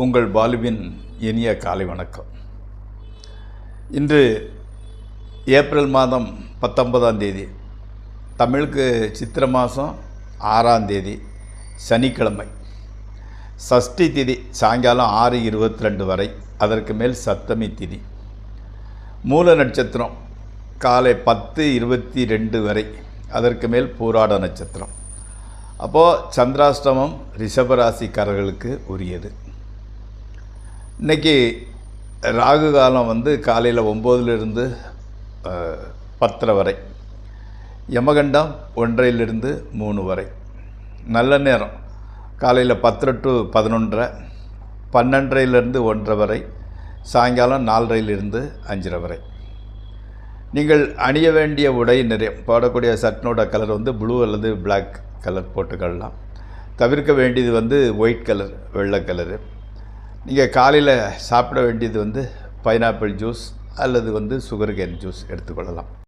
உங்கள் பாலுவின் இனிய காலை வணக்கம். இன்று ஏப்ரல் மாதம் 19ஆம் தேதி, தமிழுக்கு சித்திரை மாதம் 6ஆம் தேதி, சனிக்கிழமை. சஷ்டி திதி சாயங்காலம் 6:22 வரை, அதற்கு மேல் சப்தமி திதி. மூல நட்சத்திரம் காலை 10:22 வரை, அதற்கு மேல் பூராட நட்சத்திரம். அப்போது சந்திராஷ்டமம் ரிஷபராசிக்காரர்களுக்கு உரியது. இன்றைக்கி ராகு காலம் காலையில் 9லிருந்து 10:30 வரை, யமகண்டம் 1:30லிருந்து 3 வரை. நல்ல நேரம் காலையில் 10 to 11:30, 12:30லிருந்து 1:30 வரை, சாயங்காலம் 4:30லிருந்து 5:30 வரை. நீங்கள் அணிய வேண்டிய உடை நிறைய போடக்கூடிய சட்னோட கலர் ப்ளூ அல்லது பிளாக் கலர் போட்டுக்கலாம். தவிர்க்க வேண்டியது ஒயிட் கலர், வெள்ளை கலரு. நீங்கள் காலையில் சாப்பிட வேண்டியது பைனாப்பிள் ஜூஸ் அல்லது சுகர் கேன் ஜூஸ் எடுத்துக்கொள்ளலாம்.